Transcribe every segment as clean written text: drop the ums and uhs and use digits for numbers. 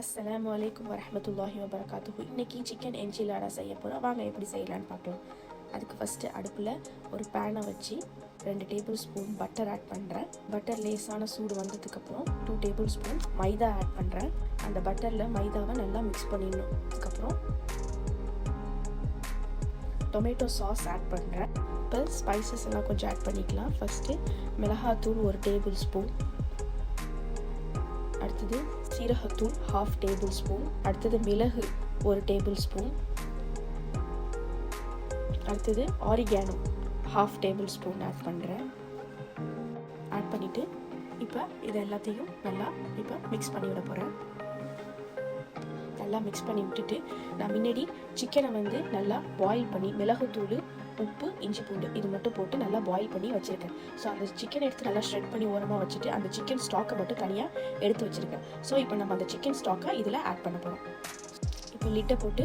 அஸ்ஸலாமு அலைக்கும் வரஹ்மத்துல்லாஹி வபரகாத்துஹு. இன்றைக்கி சிக்கன் என்சிலாடா செய்ய போகிறோம். வாங்க எப்படி செய்யலான்னு பார்க்கலாம். அதுக்கு ஃபஸ்ட்டு அடுப்பில் ஒரு பேனை வச்சு 2 டேபிள் ஸ்பூன் பட்டர் ஆட் பண்ணுறேன். பட்டர் லேசான சூடு வந்ததுக்கப்புறம் 2 டேபிள் ஸ்பூன் மைதா ஆட் பண்ணுறேன். அந்த பட்டரில் மைதாவை நல்லா மிக்ஸ் பண்ணிடணும். அதுக்கப்புறம் டொமேட்டோ சாஸ் ஆட் பண்ணுறேன். இப்போ ஸ்பைசஸ் எல்லாம் கொஞ்சம் ஆட் பண்ணிக்கலாம். ஃபஸ்ட்டு மிளகாத்தூள் 1 டேபிள் ஸ்பூன், அடுத்தது சீரகத்தூள் 1/2 டேபிள் ஸ்பூன், அடுத்தது மிளகு 1 டேபிள் ஸ்பூன், அடுத்தது ஆரிகானோ 1/2 டேபிள் ஸ்பூன் ஆட் பண்ணுறேன். ஆட் பண்ணிவிட்டு இப்போ இது எல்லாத்தையும் நல்லா இப்போ மிக்ஸ் பண்ணி விட போகிறேன். நல்லா மிக்ஸ் பண்ணி விட்டுட்டு நான் முன்னாடி சிக்கனை வந்து நல்லா பாயில் பண்ணி மிளகுத்தூள், உப்பு, இஞ்சி பூண்டு இது மட்டும் போட்டு நல்லா பாயில் பண்ணி வச்சுருக்கேன். ஸோ அந்த சிக்கனை எடுத்து நல்லா ஷ்ரெட் பண்ணி ஓரமாக வச்சுட்டு அந்த சிக்கன் ஸ்டாக்கை மட்டும் தனியாக எடுத்து வச்சுருக்கேன். ஸோ இப்போ நம்ம அந்த சிக்கன் ஸ்டாக்கை இதில் ஆட் பண்ண போகிறோம். இப்போ லிட்டை போட்டு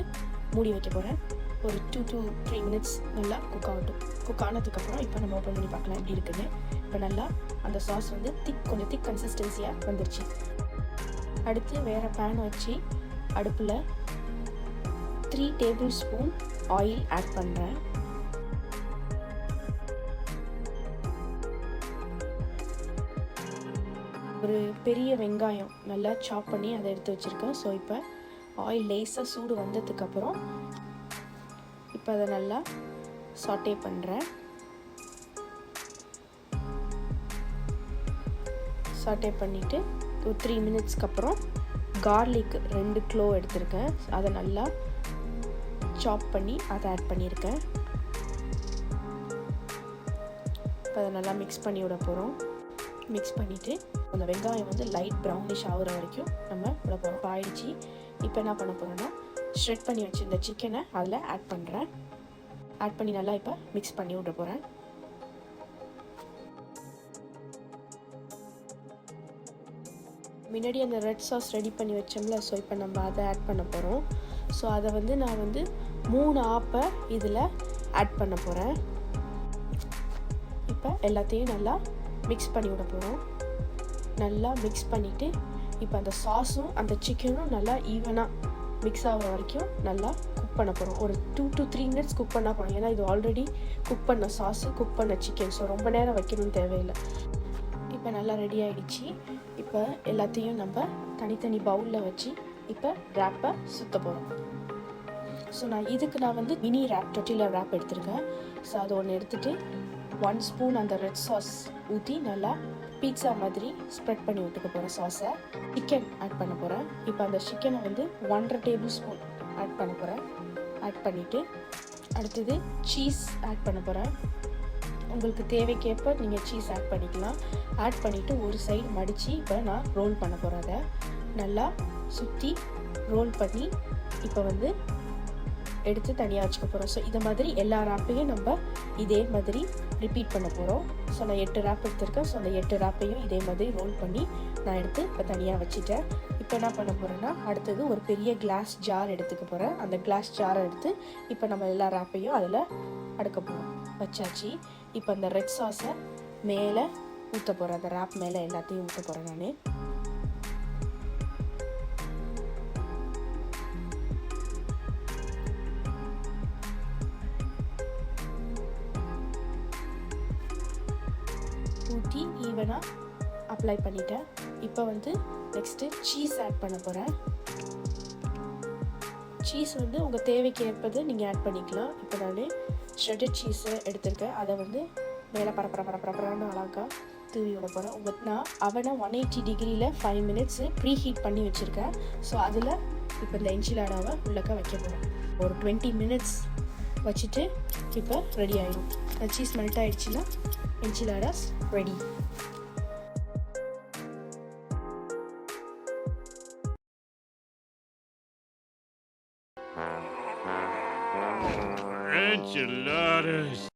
மூடி வைக்க போகிறேன். ஒரு 2 to 3 மினிட்ஸ் நல்லா குக் ஆகட்டும். குக் ஆனதுக்கப்புறம் இப்போ நம்ம ஓப்பன் பண்ணி பார்க்கலாம் எப்படி இருக்குன்னு. இப்போ நல்லா அந்த சாஸ் வந்து கொஞ்சம் திக் கன்சிஸ்டன்சியாக வந்துருச்சு. அடுத்து வேறு பேன் வச்சு அடுப்பில் 3 டேபிள் ஸ்பூன் ஆயில் ஆட் பண்ணுறேன். ஒரு பெரிய வெங்காயம் நல்லா சாப் பண்ணி அதை எடுத்து வச்சுருக்கேன். ஸோ இப்போ ஆயில் லேசாக சூடு வந்ததுக்கப்புறம் இப்போ அதை நல்லா சாட்டே பண்ணுறேன். சாட்டே பண்ணிவிட்டு ஒரு 3 மினிட்ஸ்க்கு அப்புறம் கார்லிக் 2 க்ளோவ் எடுத்திருக்கேன். அதை நல்லா சாப் பண்ணி அதை ஆட் பண்ணியிருக்கேன். இப்போ அதை நல்லா மிக்ஸ் பண்ணி விட போகிறோம். மிக்ஸ் பண்ணிவிட்டு அந்த வெங்காயம் வந்து லைட் ப்ரௌனிஷ் ஆகிற வரைக்கும் நம்ம விட போகிறோம். ஆயிடுச்சு. இப்போ என்ன பண்ண போகிறோன்னா ஷ்ரெட் பண்ணி வச்சுருந்த சிக்கனை அதில் ஆட் பண்ணுறேன். ஆட் பண்ணி நல்லா இப்போ மிக்ஸ் பண்ணி விட போகிறேன். முன்னாடி அந்த ரெட் சாஸ் ரெடி பண்ணி வச்சோம்ல, ஸோ இப்போ நம்ம அதை ஆட் பண்ண போகிறோம். ஸோ அதை வந்து நான் வந்து 3 ஆப்பை இதில் ஆட் பண்ண போகிறேன். இப்போ எல்லாத்தையும் நல்லா மிக்ஸ் பண்ணி விட போகிறோம். நல்லா மிக்ஸ் பண்ணிவிட்டு இப்போ அந்த சாஸும் அந்த சிக்கனும் நல்லா ஈவனாக மிக்ஸ் ஆகிற வரைக்கும் நல்லா குக் பண்ண போகிறோம். ஒரு 2 to 3 மினிட்ஸ் குக் பண்ணால் போகிறோம். ஏன்னா இது ஆல்ரெடி குக் பண்ண சாஸு, குக் பண்ண சிக்கன், ஸோ ரொம்ப நேரம் வைக்கணும்னு தேவையில்லை. இப்போ நல்லா ரெடி ஆகிடுச்சு. இப்போ எல்லாத்தையும் நம்ம தனித்தனி பவுலில் வச்சு இப்போ ரேப்பை சுற்ற போகிறோம். ஸோ நான் வந்து மினி ரேப், டொட்டிலா ரேப் எடுத்திருக்கேன். ஸோ அதை ஒன்று எடுத்துகிட்டு 1 ஸ்பூன் அந்த ரெட் சாஸ் ஊற்றி நல்லா பீட்சா மாதிரி ஸ்ப்ரெட் பண்ணி விட்டுக்க போகிறேன். சாஸை சிக்கன் ஆட் பண்ண போகிறேன். இப்போ அந்த சிக்கனை வந்து 1.5 டேபிள் ஸ்பூன் ஆட் பண்ண போகிறேன். ஆட் பண்ணிவிட்டு அடுத்தது சீஸ் ஆட் பண்ண போகிறேன். உங்களுக்கு தேவைக்கேற்ப நீங்கள் சீஸ் ஆட் பண்ணிக்கலாம். ஆட் பண்ணிவிட்டு ஒரு சைடு மடித்து இப்போ நான் ரோல் பண்ண போகிறேன். அதை நல்லா சுற்றி ரோல் பண்ணி இப்போ வந்து எடுத்து தனியாக வச்சுக்க போகிறோம். ஸோ இதை மாதிரி எல்லா ரேப்பையும் நம்ம இதே மாதிரி ரிப்பீட் பண்ண போகிறோம். ஸோ நான் 8 ரேப் எடுத்திருக்கேன். ஸோ அந்த 8 ரேப்பையும் இதே மாதிரி ரோல் பண்ணி நான் எடுத்து இப்போ தனியாக வச்சுட்டேன். இப்போ என்ன பண்ண போகிறேன்னா அடுத்தது ஒரு பெரிய கிளாஸ் ஜார் எடுத்துக்க போகிறேன். அந்த கிளாஸ் ஜாரை எடுத்து இப்போ நம்ம எல்லா ரேப்பையும் அதில் அடுக்க போகிறோம். வச்சாச்சு. இப்போ அந்த ரெட் சாஸை மேலே ஊற்ற போகிறேன். அந்த ரேப் மேலே எல்லாத்தையும் ஊற்ற போகிறேன் நான். ஊற்றி ஈவனாக அப்ளை பண்ணிட்டேன். இப்போ வந்து நெக்ஸ்ட்டு சீஸ் ஆட் பண்ண போகிறேன். சீஸ் வந்து உங்கள் தேவைக்கு ஏற்பது நீங்கள் ஆட் பண்ணிக்கலாம். இப்போ நான் ஷ்ரெட்டட் சீஸை எடுத்திருக்கேன். அதை வந்து மேலே பரப்பரான்னு அழகாக தூவி விட போகிறேன். நான் அவனை 180 டிகிரியில் 5 மினிட்ஸு ப்ரீ ஹீட் பண்ணி வச்சுருக்கேன். ஸோ அதில் இப்போ இந்த என்சிலாடாவை உள்ளக்க வைக்க போகிறேன். ஒரு 20 மினிட்ஸ் வச்சுட்டு இப்போ ரெடி ஆகிடும். சீஸ் மெல்ட் ஆகிடுச்சுன்னா enchiladas ready. Enchiladas.